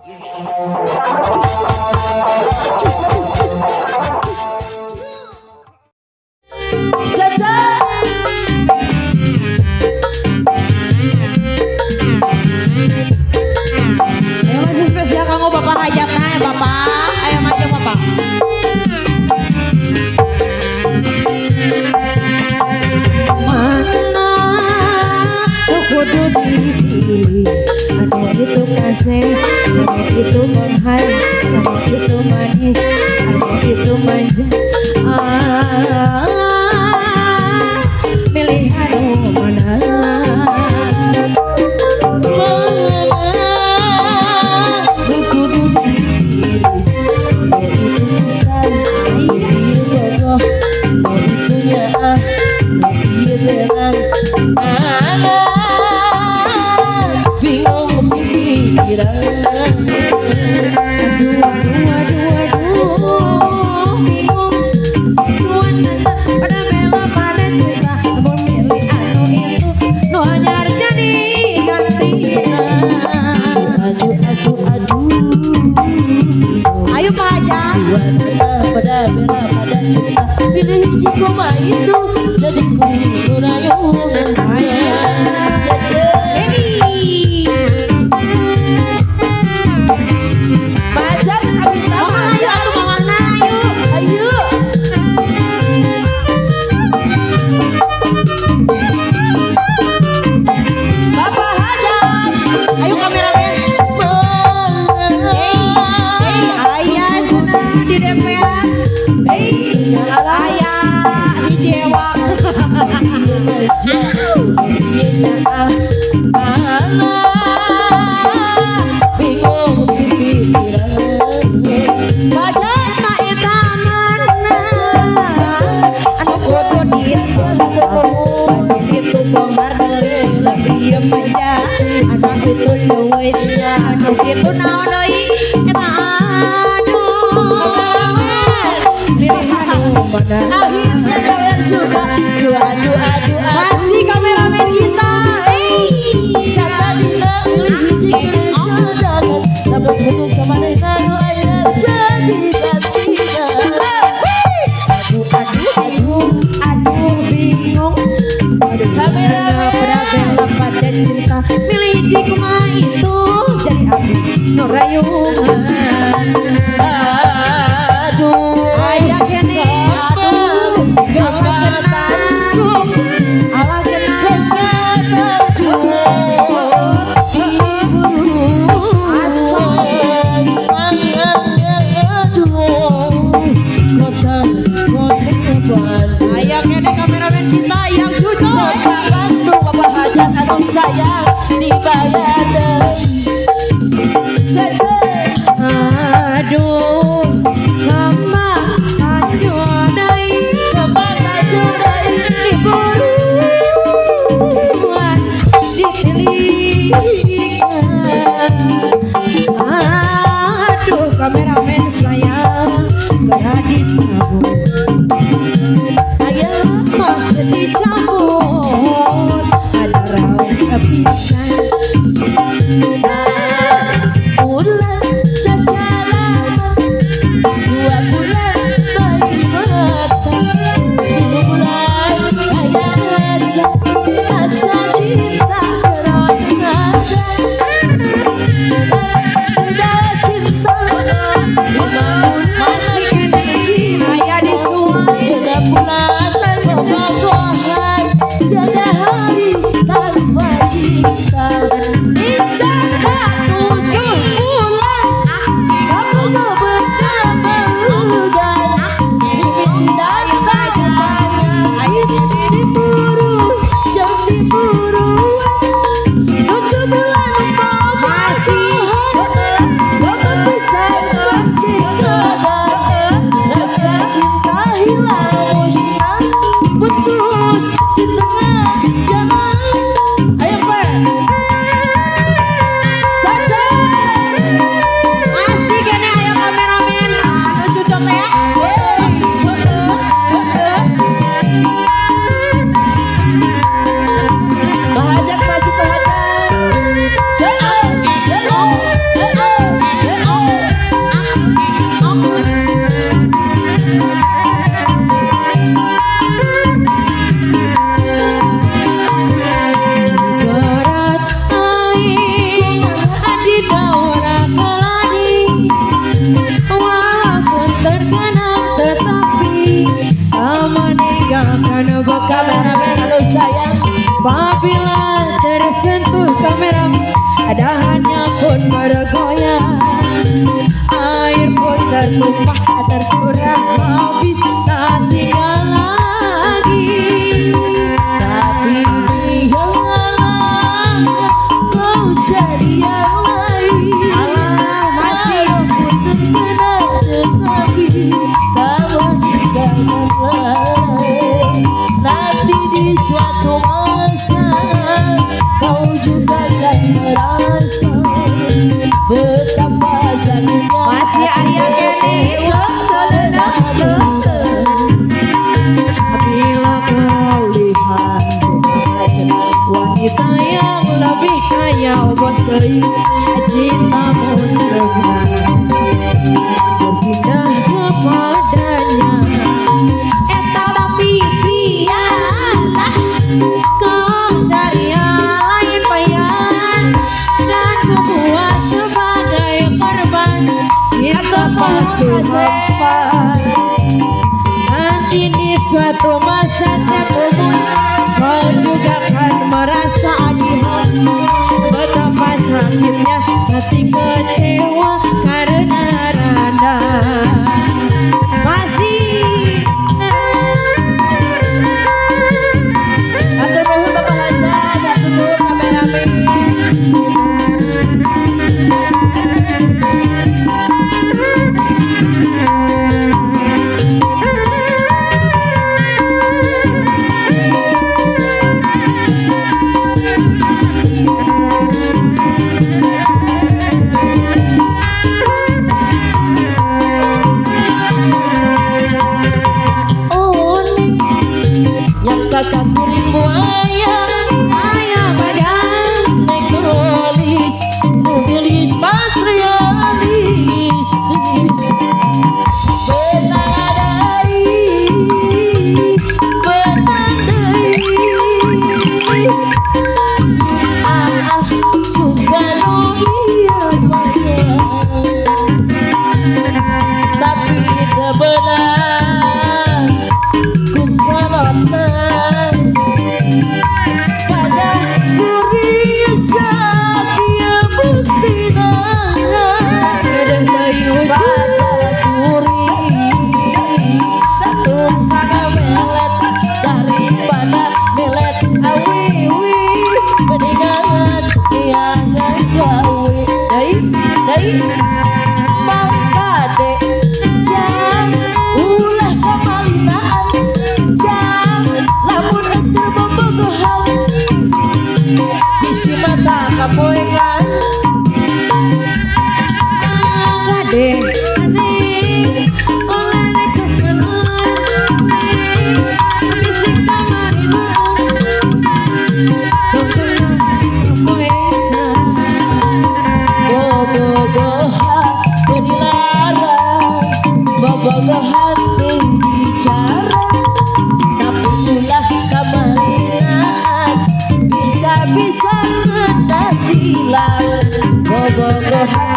Masih spesial kanggo Bapak hajatna ya Bapak. Ayo maju Bapak. Mana kudu dipilih, anu itu kasih, anu itu monghai, anu itu manis, anu itu manja. Milih anu mana? Ayo Pak Haja. Pada bela pada cinta, pilih hiji koma itu jadi kudu rayuan. Cece. Pak Haja abita Pak Haja atuh mamahna ayo. Ayo. Bapak Haja. Ayo kameramen. Bingung pikiran bagaimana eta mana anu kudu dijaga itu bongkar deuleuh diem aja anu itu leuweih anu itu naon deui eta pilih anu mana akhirnya kalian juga aduh masih kameramen kita siapa dina pilih hiji kene cadangan lamun putus ka manehna nu aya jadi gantina aduh bingung kameramen pada bela pada cinta pilih hiji kumaha itu jadi abdi nu rayungan aya kene sayang dibayar cece aduh kama kanjodai diburuan disilihkan aduh kameramen sayang kena dicabut ayo masih dicabut ada raut kepisan sa tertumpah tercurah habis tak tinggal lagi. Tapi biarlah kau jadi yang lain. Alah masih aku terkena tetapi kamu juga mengalami. Nanti di suatu masa kau juga akan merasa betapa sakitnya. Masih ayah gini bila kau lihat wanita yang lebih kaya bos teuing cintamu segera berpindah kepadanya. Eta tapi biarlah kau cari yang lain payan dan membuat sebagai korban cinta palsu sempat. Nanti di suatu masa terumur kau juga akan merasa adil betapa sakitnya hati kecewa karena randa. Masih atur nuhun Bapak Hajat, atur nuhun rame-rame. Kakak kuring buaya ayah badan menulis nulis patrialis benadai suka no iya banyak tapi kebenar ku kalatan pada kuring sakia buktina baca kuring tukang melet daripada melet awiwi mendingan yang gawe dai mangkade jang ulah kamalinaan jang lamun engker bobogohan isi mata kapoekan kade aneh oleh nekekenan isi kamalinaan engker kapoekan bobogohan dilarang bobogohan bicara tapi ulah kamalinaan bisa-bisa kena bilang bobogohan